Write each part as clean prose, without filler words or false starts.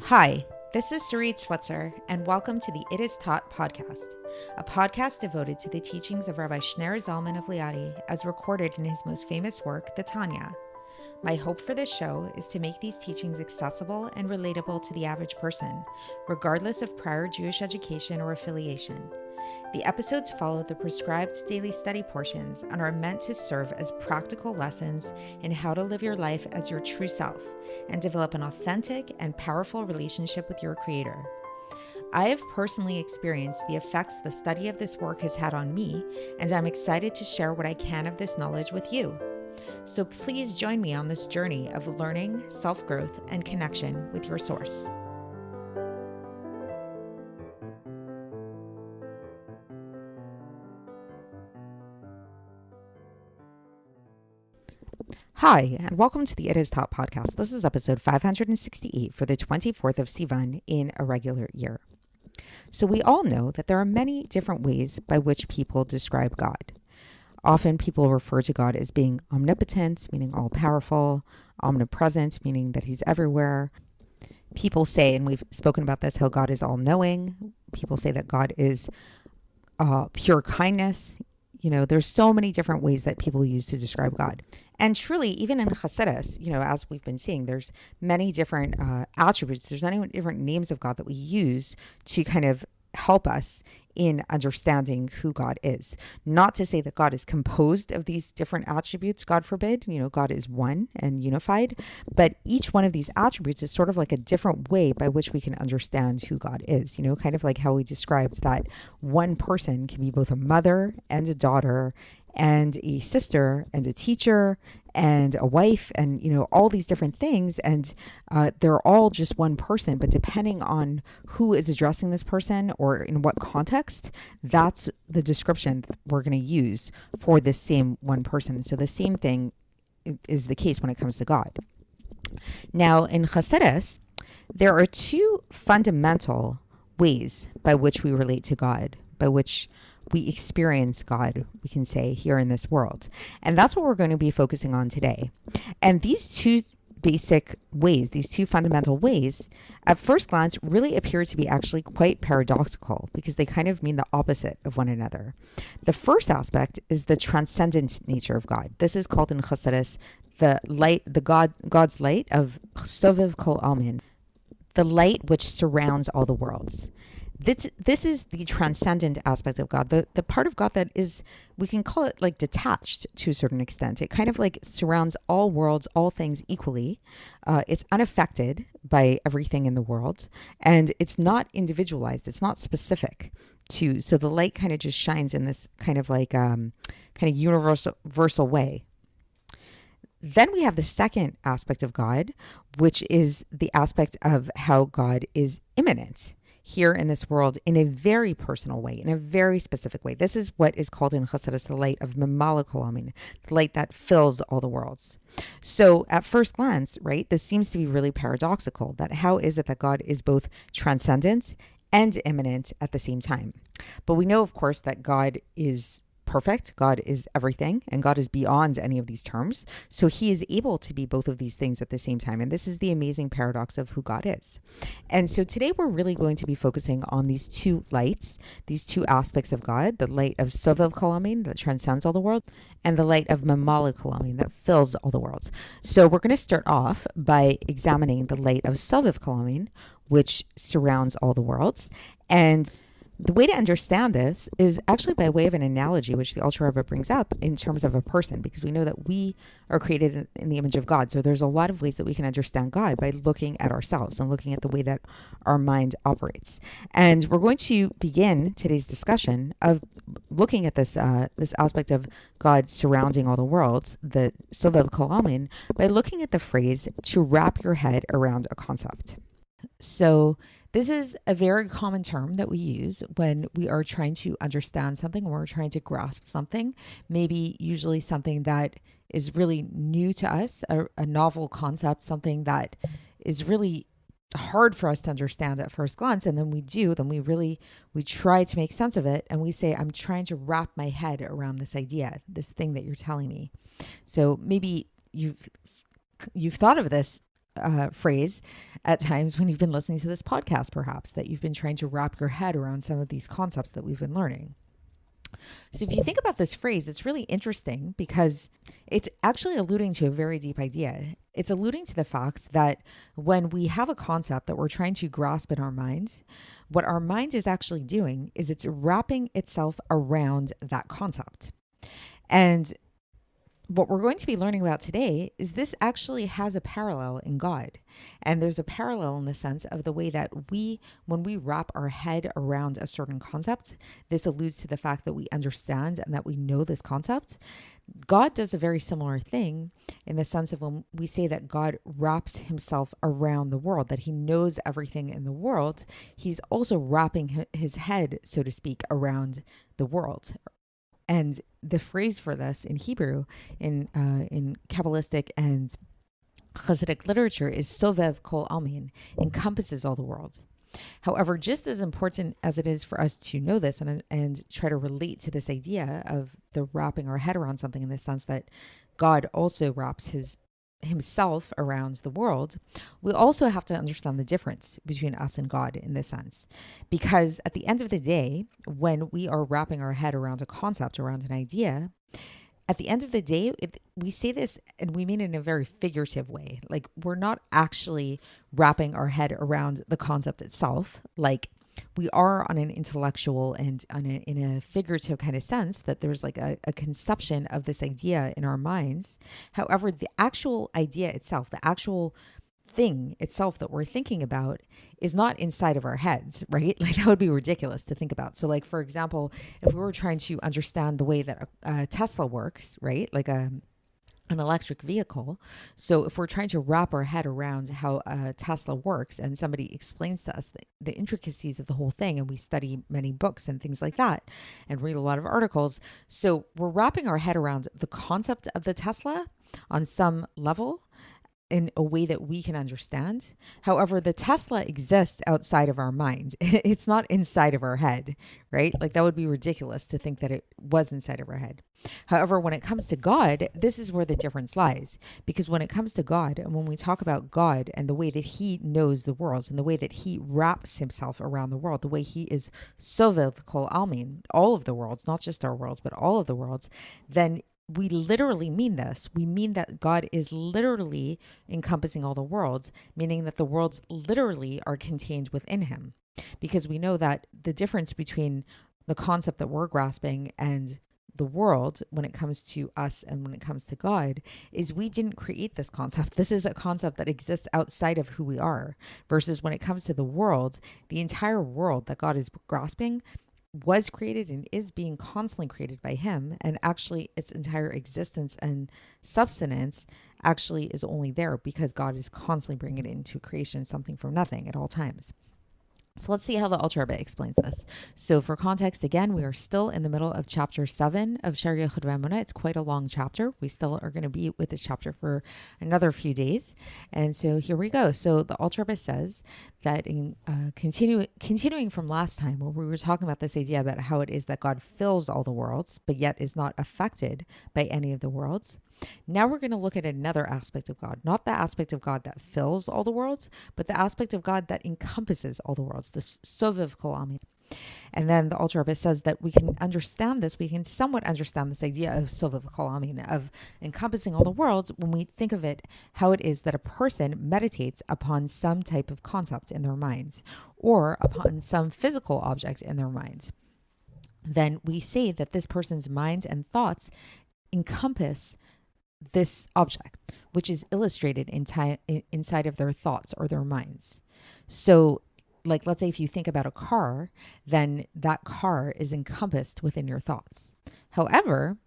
Hi, this is Sarit Switzer, and welcome to the It Is Taught podcast, a podcast devoted to the teachings of Rabbi Sha'ar Almin of Liadi as recorded in his most famous work, the Tanya. My hope for this show is to make these teachings accessible and relatable to the average person, regardless of prior Jewish education or affiliation. The episodes follow the prescribed daily study portions and are meant to serve as practical lessons in how to live your life as your true self and develop an authentic and powerful relationship with your Creator. I have personally experienced the effects the study of this work has had on me, and I'm excited to share what I can of this knowledge with you. So please join me on this journey of learning, self-growth, and connection with your source. Hi, and welcome to the It Is Taught podcast. This is episode 568 for the 24th of Sivan in a regular year. So we all know that there are many different ways by which people describe God. Often people refer to God as being omnipotent, meaning all-powerful, omnipresent, meaning that he's everywhere. People say, and we've spoken about this, how God is all-knowing. People say that God is pure kindness. You know, there's so many different ways that people use to describe God. And truly, even in Chassidus, as we've been seeing, there's many different attributes. There's many different names of God that we use to kind of help us in understanding who God is. Not to say that God is composed of these different attributes, God forbid. God is one and unified. But each one of these attributes is sort of like a different way by which we can understand who God is. Kind of like how we described that one person can be both a mother and a daughter and a sister and a teacher and a wife and, all these different things. And they're all just one person, but depending on who is addressing this person or in what context, that's the description that we're going to use for this same one person. So the same thing is the case when it comes to God. Now, in Chassidus, there are two fundamental ways by which we relate to God, by which we experience God, we can say, here in this world. And that's what we're going to be focusing on today. And these two basic ways, these two fundamental ways, at first glance, really appear to be actually quite paradoxical because they kind of mean the opposite of one another. The first aspect is the transcendent nature of God. This is called in Chassidus the light, God's light of Sovev kol Almin, the light which surrounds all the worlds. This is the transcendent aspect of God, the part of God that is, we can call it like detached to a certain extent. It kind of like surrounds all worlds, all things equally. It's unaffected by everything in the world, and it's not individualized. It's not specific to, so the light kind of just shines in this kind of like universal way. Then we have the second aspect of God, which is the aspect of how God is immanent here in this world in a very personal way, in a very specific way. This is what is called in Chassidus the light of Memalei, the light that fills all the worlds. So at first glance, right, this seems to be really paradoxical, that how is it that God is both transcendent and immanent at the same time? But we know, of course, that God is perfect. God is everything, and God is beyond any of these terms. So he is able to be both of these things at the same time. And this is the amazing paradox of who God is. And so today we're really going to be focusing on these two lights, these two aspects of God, the light of Sovev kol Almin that transcends all the world, and the light of Memalei kol Almin that fills all the worlds. So we're going to start off by examining the light of Sovev kol Almin, which surrounds all the worlds. And the way to understand this is actually by way of an analogy, which the Alter Rebbe brings up in terms of a person, because we know that we are created in the image of God. So there's a lot of ways that we can understand God by looking at ourselves and looking at the way that our mind operates. And we're going to begin today's discussion of looking at this aspect of God surrounding all the worlds, the Sovev kol Almin, by looking at the phrase to wrap your head around a concept. So this is a very common term that we use when we are trying to understand something, or we're trying to grasp something, maybe usually something that is really new to us, a novel concept, something that is really hard for us to understand at first glance. And then we try to make sense of it. And we say, I'm trying to wrap my head around this idea, this thing that you're telling me. So maybe you've thought of this phrase at times when you've been listening to this podcast, perhaps, that you've been trying to wrap your head around some of these concepts that we've been learning. So if you think about this phrase, it's really interesting because it's actually alluding to a very deep idea. It's alluding to the fact that when we have a concept that we're trying to grasp in our mind, what our mind is actually doing is it's wrapping itself around that concept. And what we're going to be learning about today is this actually has a parallel in God. And there's a parallel in the sense of the way that when we wrap our head around a certain concept, this alludes to the fact that we understand and that we know this concept. God does a very similar thing in the sense of when we say that God wraps himself around the world, that he knows everything in the world, he's also wrapping his head, so to speak, around the world. And the phrase for this in Hebrew, in Kabbalistic and Hasidic literature, is Sovev kol Almin, encompasses all the world. However, just as important as it is for us to know this and try to relate to this idea of the wrapping our head around something in the sense that God also wraps himself around the world, we also have to understand the difference between us and God in this sense. Because at the end of the day, when we are wrapping our head around a concept, around an idea, at the end of the day, we say this and we mean it in a very figurative way. Like, we're not actually wrapping our head around the concept itself. Like, we are on an intellectual and in a figurative kind of sense that there's like a conception of this idea in our minds. However, the actual idea itself, the actual thing itself that we're thinking about is not inside of our heads, right? Like, that would be ridiculous to think about. So like, for example, if we were trying to understand the way that a Tesla works, right? Like an electric vehicle. So if we're trying to wrap our head around how a Tesla works and somebody explains to us the intricacies of the whole thing, and we study many books and things like that and read a lot of articles. So we're wrapping our head around the concept of the Tesla on some level in a way that we can understand. However, the Tesla exists outside of our minds. It's not inside of our head, right? Like, that would be ridiculous to think that it was inside of our head. However, when it comes to God, this is where the difference lies. Because when it comes to God, and when we talk about God and the way that he knows the worlds and the way that he wraps himself around the world, the way he is Sovev kol Almin, all of the worlds, not just our worlds, but all of the worlds, then we literally mean this. We mean that God is literally encompassing all the worlds, meaning that the worlds literally are contained within him. Because we know that the difference between the concept that we're grasping and the world, when it comes to us and when it comes to God, is we didn't create this concept. This is a concept that exists outside of who we are. Versus when it comes to the world, the entire world that God is grasping was created and is being constantly created by him, and actually its entire existence and substance actually is only there because God is constantly bringing it into creation, something from nothing at all times. So let's see how the Alter Rebbe explains this. So for context, again, we are still in the middle of chapter 7 of Sha'ar HaYichud V'Haemunah. It's quite a long chapter. We still are going to be with this chapter for another few days. And so here we go. So the Alter Rebbe says that in continuing from last time, where we were talking about this idea about how it is that God fills all the worlds, but yet is not affected by any of the worlds. Now we're going to look at another aspect of God, not the aspect of God that fills all the worlds, but the aspect of God that encompasses all the worlds, the Sovev kol Almin. And then the Alter Rebbe says that we can understand this, we can somewhat understand this idea of Sovev kol Almin, of encompassing all the worlds, when we think of it, how it is that a person meditates upon some type of concept in their minds, or upon some physical object in their minds. Then we say that this person's minds and thoughts encompass this object, which is illustrated inside of their thoughts or their minds. So, like, let's say if you think about a car, then that car is encompassed within your thoughts. However,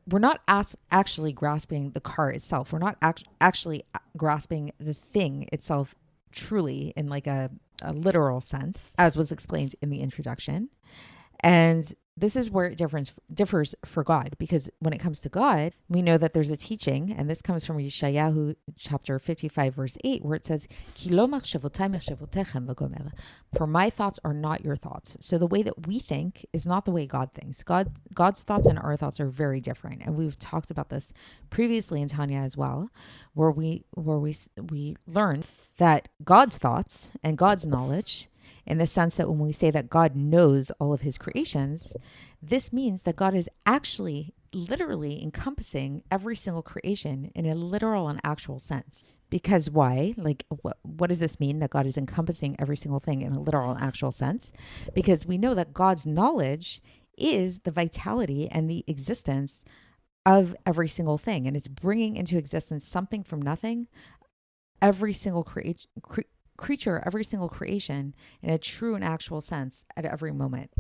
we're not actually grasping the car itself. We're not actually grasping the thing itself truly in like a literal sense, as was explained in the introduction. And this is where it differs for God, because when it comes to God, we know that there's a teaching, and this comes from Yeshayahu chapter 55, verse 8, where it says, "Ki lo machshavotay machshavotechem v'gomer." For my thoughts are not your thoughts. So the way that we think is not the way God thinks. God's thoughts and our thoughts are very different. And we've talked about this previously in Tanya as well, where we learned that God's thoughts and God's knowledge, in the sense that when we say that God knows all of his creations, this means that God is actually literally encompassing every single creation in a literal and actual sense. Because why? Like, what does this mean, that God is encompassing every single thing in a literal and actual sense? Because we know that God's knowledge is the vitality and the existence of every single thing. And it's bringing into existence something from nothing, every single creature, every single creation in a true and actual sense at every moment.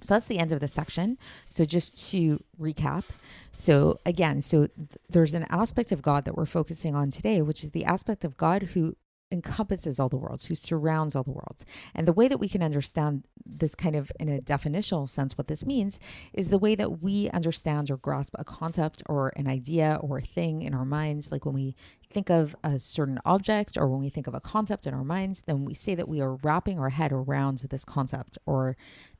So that's the end of the section. So just to recap. So again, there's an aspect of God that we're focusing on today, which is the aspect of God who encompasses all the worlds, who surrounds all the worlds. And the way that we can understand this kind of in a definitional sense, what this means is the way that we understand or grasp a concept or an idea or a thing in our minds. Like when we think of a certain object or when we think of a concept in our minds, then we say that we are wrapping our head around this concept or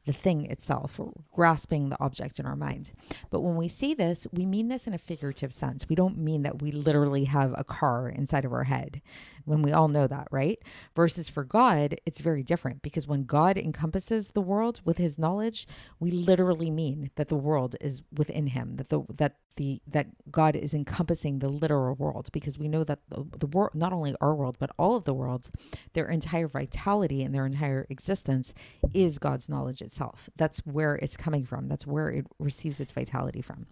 the thing itself, or grasping the object in our mind. But when we say this, we mean this in a figurative sense. We don't mean that we literally have a car inside of our head, when we all know that, right? Versus for God, it's very different, because when God encompasses the world with his knowledge, we literally mean that the world is within him, that God is encompassing the literal world, because we know that the world, not only our world, but all of the worlds, their entire vitality and their entire existence is God's knowledge itself. That's where it's coming from. That's where it receives its vitality from.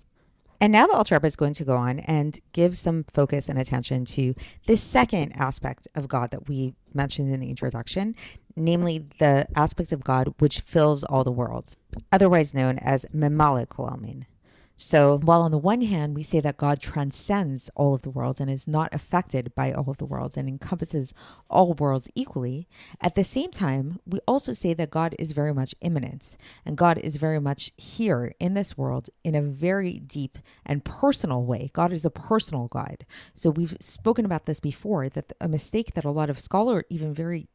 And now the Alter Rebbe is going to go on and give some focus and attention to this second aspect of God that we mentioned in the introduction, namely the aspect of God which fills all the worlds, otherwise known as Memalei kol Almin. So while on the one hand, we say that God transcends all of the worlds and is not affected by all of the worlds and encompasses all worlds equally, at the same time, we also say that God is very much immanent, and God is very much here in this world in a very deep and personal way. God is a personal God. So we've spoken about this before, that a mistake that a lot of scholars, even very,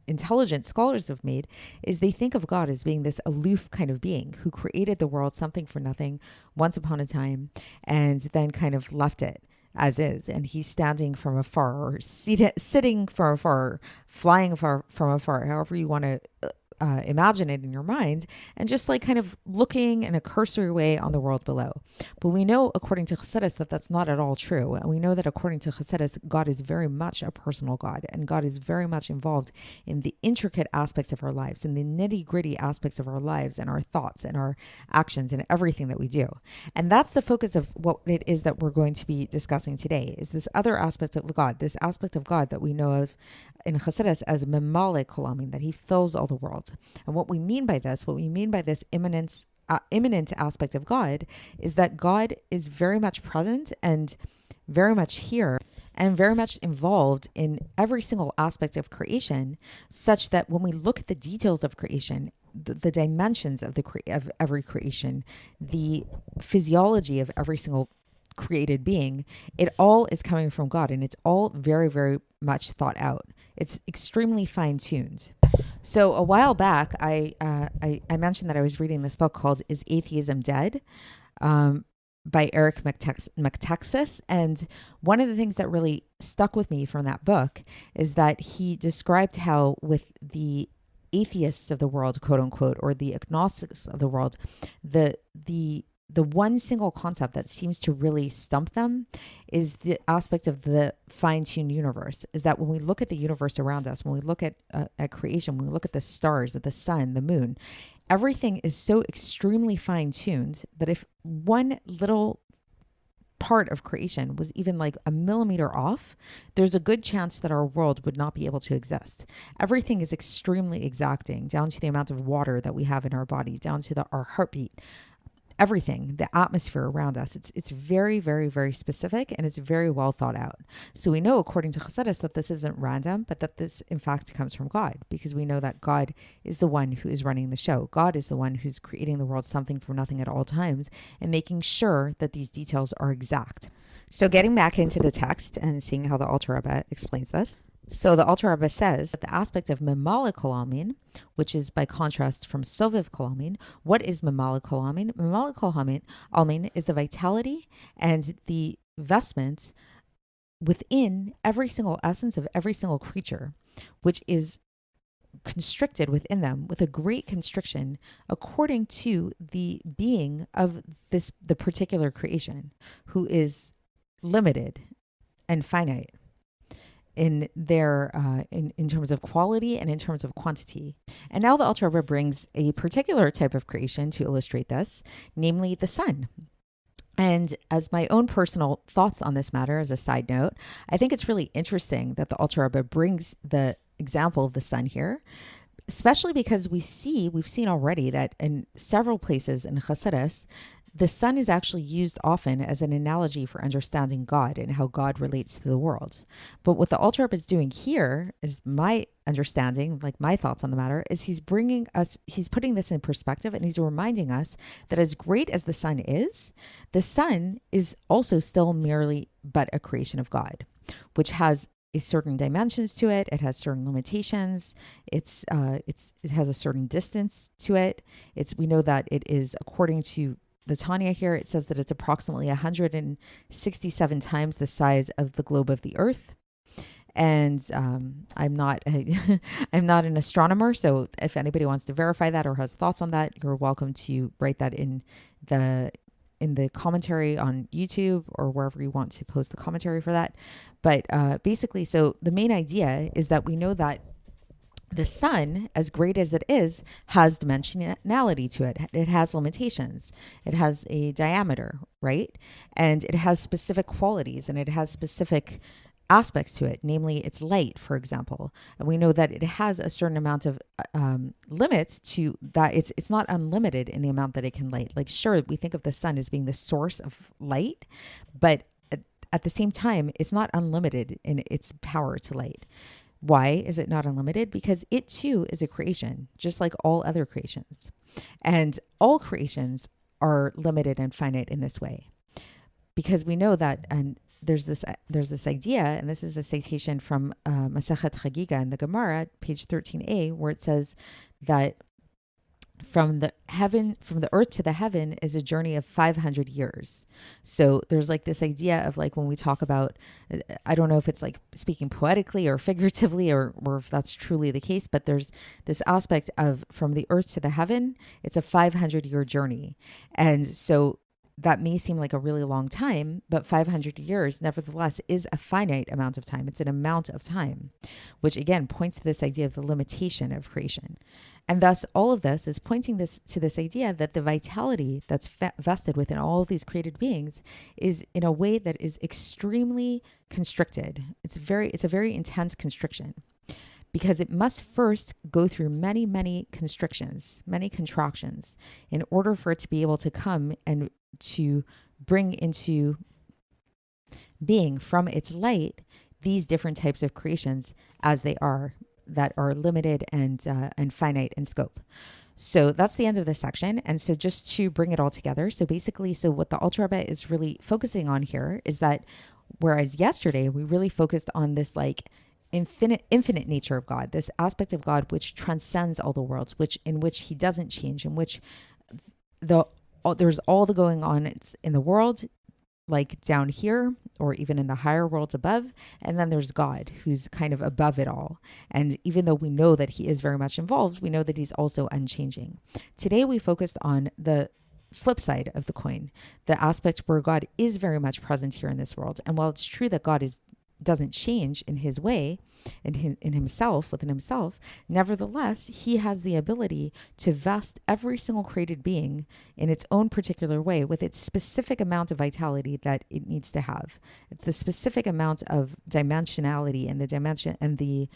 intelligent scholars have made, is they think of God as being this aloof kind of being who created the world something for nothing once upon a time and then kind of left it as is, and he's standing from afar, or sitting from afar, flying from afar, however you want to imagine it in your mind, and just like kind of looking in a cursory way on the world below. But we know, according to Chassidus, that that's not at all true. And we know that according to Chassidus, God is very much a personal God, and God is very much involved in the intricate aspects of our lives, in the nitty-gritty aspects of our lives and our thoughts and our actions and everything that we do. And that's the focus of what it is that we're going to be discussing today, is this other aspect of God, this aspect of God that we know of in Chassidus as Memalei kol Almin, that he fills all the world. And what we mean by this immanent aspect of God, is that God is very much present and very much here and very much involved in every single aspect of creation, such that when we look at the details of creation, the dimensions of of every creation, the physiology of every single created being, it all is coming from God, and it's all very, very much thought out. It's extremely fine-tuned. So a while back, I mentioned that I was reading this book called "Is Atheism Dead?" By Eric McTexas. And one of the things that really stuck with me from that book is that he described how with the atheists of the world, quote unquote, or the agnostics of the world, the one single concept that seems to really stump them is the aspect of the fine-tuned universe. Is that when we look at the universe around us, when we look at creation, when we look at the stars, at the sun, the moon, everything is so extremely fine-tuned that if one little part of creation was even like a millimeter off, there's a good chance that our world would not be able to exist. Everything is extremely exacting, down to the amount of water that we have in our body, down to our heartbeat. everything, the atmosphere around us. It's very, very, very specific, and it's very well thought out. So we know, according to Chassidus, that this isn't random, but that this, in fact, comes from God, because we know that God is the one who is running the show. God is the one who's creating the world something from nothing at all times and making sure that these details are exact. So getting back into the text and seeing how the Alter Rebbe explains this. So the Alter Rebbe says that the aspect of Memalei Almin, which is by contrast from Sovev Almin. What is Memalei Almin? Memalei Almin is the vitality and the vestment within every single essence of every single creature, which is constricted within them with a great constriction according to the being of the particular creation, who is limited and finite in their in terms of quality and in terms of quantity. And now the Alter Rebbe brings a particular type of creation to illustrate this, namely the sun. And as my own personal thoughts on this matter, as a side note, I think it's really interesting that the Alter Rebbe brings the example of the sun here, especially because we've seen already that in several places in Chassidus, the sun is actually used often as an analogy for understanding God and how God relates to the world. But what the Alter Rebbe is doing here, is my understanding, like my thoughts on the matter, is he's putting this in perspective, and he's reminding us that as great as the sun is also still merely but a creation of God, which has a certain dimensions to it. It has certain limitations. It has a certain distance to it. We know that it is, according to the Tanya here, it says that it's approximately 167 times the size of the globe of the Earth. And I'm not an astronomer, so if anybody wants to verify that or has thoughts on that, you're welcome to write that in the commentary on YouTube or wherever you want to post the commentary for that. But basically, so the main idea is that we know that the sun, as great as it is, has dimensionality to it. It has limitations. It has a diameter, right? And it has specific qualities, and it has specific aspects to it, namely its light, for example. And we know that it has a certain amount of limits to that. It's not unlimited in the amount that it can light. Like, sure, we think of the sun as being the source of light, but at the same time, it's not unlimited in its power to light. Why is it not unlimited? Because it too is a creation, just like all other creations. And all creations are limited and finite in this way. Because we know that, and there's this idea, and this is a citation from Masechet Chagiga in the Gemara, page 13a, where it says that from the earth to the heaven is a journey of 500 years. So there's like this idea of, like, when we talk about, I don't know if it's like speaking poetically or figuratively or if that's truly the case, but there's this aspect of from the earth to the heaven, it's a 500-year journey. And so that may seem like a really long time, but 500 years, nevertheless, is a finite amount of time. It's an amount of time, which again points to this idea of the limitation of creation. And thus, all of this is pointing to this idea that the vitality that's vested within all of these created beings is in a way that is extremely constricted. It's a very intense constriction, because it must first go through many, many constrictions, many contractions, in order for it to be able to come and to bring into being from its light these different types of creations as they are, that are limited and finite in scope. So that's the end of this section. And so just to bring it all together, so basically, so what the Alter Rebbe is really focusing on here is that, whereas yesterday we really focused on this like infinite nature of God, this aspect of God which transcends all the worlds, in which he doesn't change, in which there's all the going on in the world, like down here, or even in the higher worlds above. And then there's God, who's kind of above it all. And even though we know that he is very much involved, we know that he's also unchanging. Today, we focused on the flip side of the coin, the aspect where God is very much present here in this world. And while it's true that God doesn't change in his way, in himself, within himself, nevertheless, he has the ability to vest every single created being in its own particular way, with its specific amount of vitality that it needs to have, the specific amount of dimensionality and the dimension and the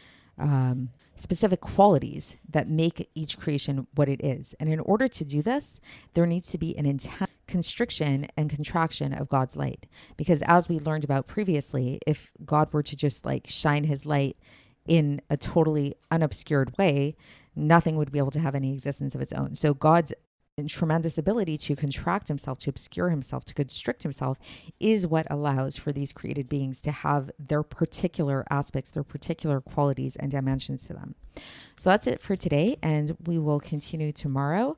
specific qualities that make each creation what it is. And in order to do this, there needs to be an intense constriction and contraction of God's light. Because as we learned about previously, if God were to just like shine his light in a totally unobscured way, nothing would be able to have any existence of its own. So God's tremendous ability to contract himself, to obscure himself, to constrict himself is what allows for these created beings to have their particular aspects, their particular qualities and dimensions to them. So that's it for today, and we will continue tomorrow.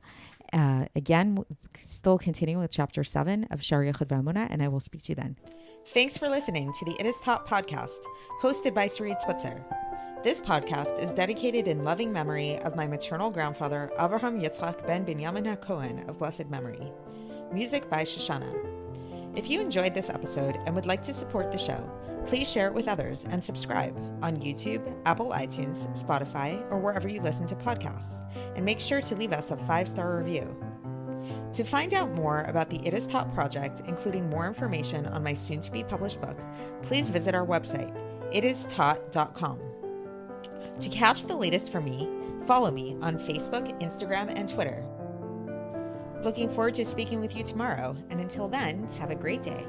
Again, still continuing with chapter 7 of Sha'ar HaYichud V'Haemunah, and I will speak to you then. Thanks for listening to the It Is Taught podcast, hosted by Sarit Switzer. This podcast is dedicated in loving memory of my maternal grandfather, Avraham Yitzchak ben Binyamin HaKohen of blessed memory. Music by Shoshana. If you enjoyed this episode and would like to support the show, please share it with others and subscribe on YouTube, Apple iTunes, Spotify, or wherever you listen to podcasts. And make sure to leave us a 5-star review. To find out more about the It Is Taught project, including more information on my soon-to-be published book, please visit our website, itistaught.com. To catch the latest from me, follow me on Facebook, Instagram, and Twitter. Looking forward to speaking with you tomorrow, and until then, have a great day.